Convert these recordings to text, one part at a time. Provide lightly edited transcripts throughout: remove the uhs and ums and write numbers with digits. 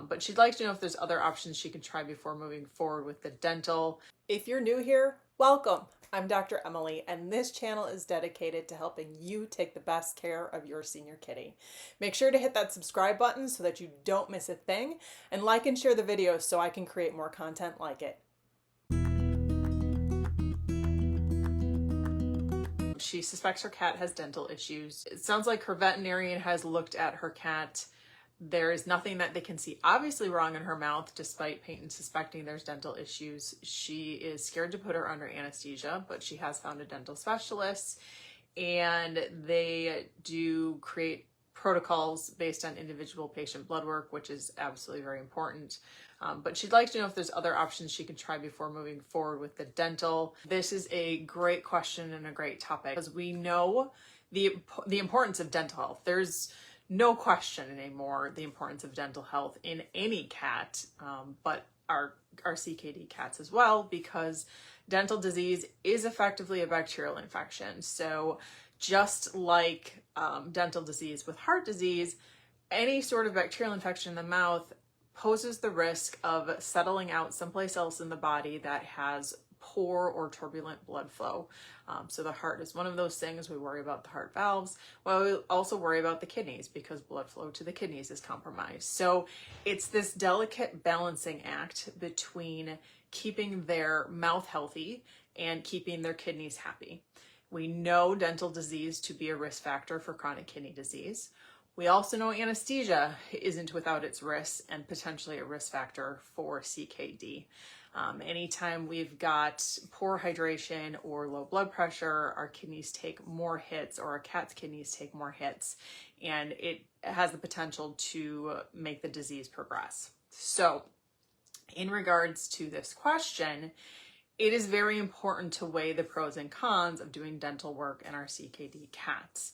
but she'd like to know if there's other options she can try before moving forward with the dental. If you're new here, welcome. I'm Dr. Emily, and this channel is dedicated to helping you take the best care of your senior kitty. Make sure to hit that subscribe button so that you don't miss a thing, and like and share the video so I can create more content like it. She suspects her cat has dental issues. It sounds like her veterinarian has looked at her cat. There is nothing that they can see obviously wrong in her mouth, despite Peyton suspecting there's dental issues. She is scared to put her under anesthesia, but she has found a dental specialist, and they do create protocols based on individual patient blood work, which is absolutely very important. But she'd like to know if there's other options she can try before moving forward with the dental. This is a great question and a great topic, because we know the importance of dental health. There's no question anymore the importance of dental health in any cat, but our CKD cats as well, because dental disease is effectively a bacterial infection. So just like dental disease with heart disease, any sort of bacterial infection in the mouth poses the risk of settling out someplace else in the body that has poor or turbulent blood flow. So the heart is one of those things. We worry about the heart valves. Well, we also worry about the kidneys because blood flow to the kidneys is compromised. So it's this delicate balancing act between keeping their mouth healthy and keeping their kidneys happy. We know dental disease to be a risk factor for chronic kidney disease. We also know anesthesia isn't without its risks and potentially a risk factor for CKD. Anytime we've got poor hydration or low blood pressure, our kidneys take more hits, or our cat's kidneys take more hits, and it has the potential to make the disease progress. So in regards to this question, it is very important to weigh the pros and cons of doing dental work in our CKD cats.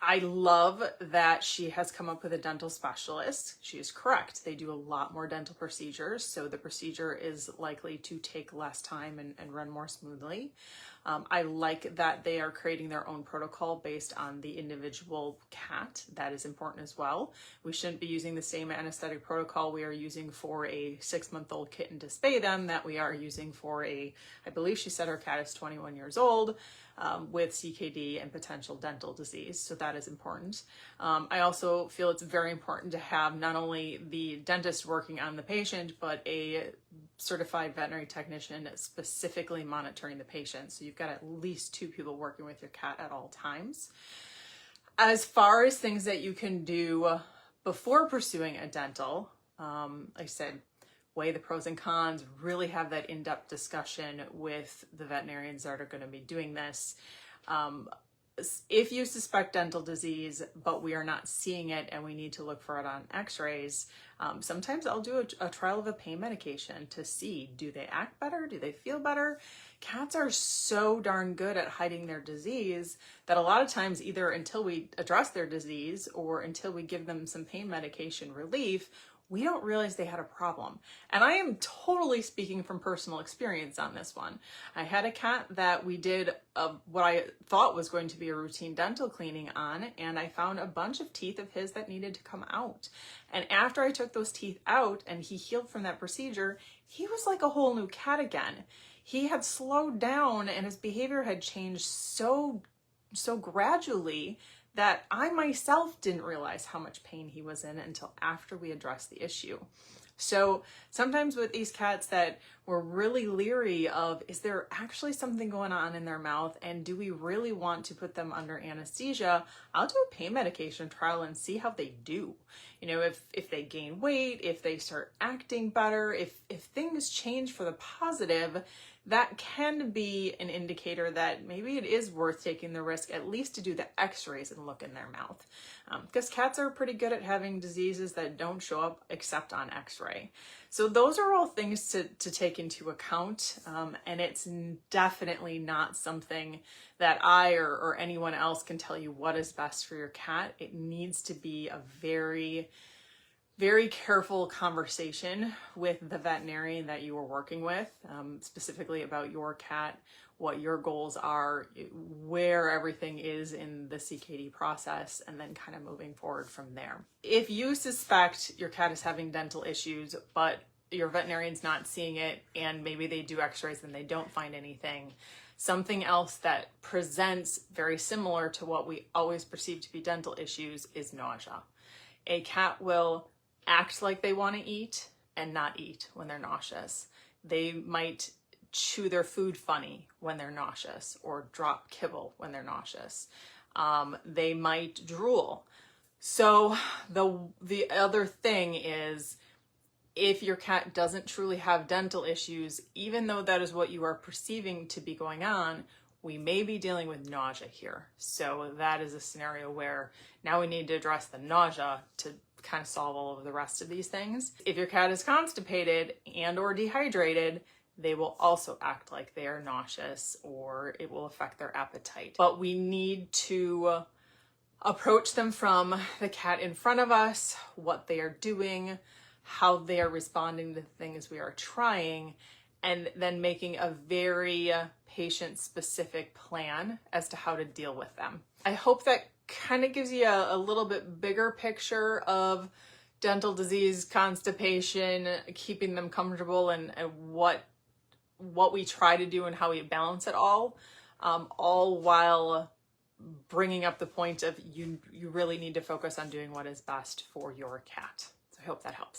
I love that she has come up with a dental specialist. She is correct. They do a lot more dental procedures, so the procedure is likely to take less time and run more smoothly. I like that they are creating their own protocol based on the individual cat. That is important as well. We shouldn't be using the same anesthetic protocol we are using for a 6-month-old kitten to spay them that we are using for I believe she said her cat is 21 years old. With CKD and potential dental disease. So that is important. I also feel it's very important to have not only the dentist working on the patient, but a certified veterinary technician specifically monitoring the patient. So you've got at least 2 people working with your cat at all times. As far as things that you can do before pursuing a dental, like I said, weigh the pros and cons, really have that in-depth discussion with the veterinarians that are going to be doing this. If you suspect dental disease, but we are not seeing it and we need to look for it on x-rays, sometimes I'll do a trial of a pain medication to see, do they act better? Do they feel better? Cats are so darn good at hiding their disease that a lot of times, either until we address their disease or until we give them some pain medication relief, we don't realize they had a problem. And I am totally speaking from personal experience on this one. I had a cat that we did what I thought was going to be a routine dental cleaning on, and I found a bunch of teeth of his that needed to come out. And after I took those teeth out and he healed from that procedure, he was like a whole new cat again. He had slowed down and his behavior had changed so gradually that I myself didn't realize how much pain he was in until after we addressed the issue. So sometimes with these cats that we're really leery of, is there actually something going on in their mouth, and do we really want to put them under anesthesia? I'll do a pain medication trial and see how they do. You know, if they gain weight, if they start acting better, if things change for the positive, that can be an indicator that maybe it is worth taking the risk at least to do the x-rays and look in their mouth. Because cats are pretty good at having diseases that don't show up except on x-ray. So those are all things to take into account, and it's definitely not something that I or anyone else can tell you what is best for your cat. It needs to be a very very careful conversation with the veterinarian that you are working with, specifically about your cat, what your goals are, where everything is in the CKD process, and then kind of moving forward from there. If you suspect your cat is having dental issues, but your veterinarian's not seeing it, and maybe they do x-rays and they don't find anything, something else that presents very similar to what we always perceive to be dental issues is nausea. A cat will act like they want to eat and not eat when they're nauseous. They might chew their food funny when they're nauseous, or drop kibble when they're nauseous. They might drool. So the other thing is, if your cat doesn't truly have dental issues, even though that is what you are perceiving to be going on, we may be dealing with nausea here. So that is a scenario where now we need to address the nausea to kind of solve all of the rest of these things. If your cat is constipated and or dehydrated, they will also act like they are nauseous, or it will affect their appetite. But we need to approach them from the cat in front of us, what they are doing, how they are responding to the things we are trying, and then making a very patient-specific plan as to how to deal with them. I hope that kind of gives you a little bit bigger picture of dental disease, constipation, keeping them comfortable, and what we try to do and how we balance it all while bringing up the point of you really need to focus on doing what is best for your cat. So I hope that helps.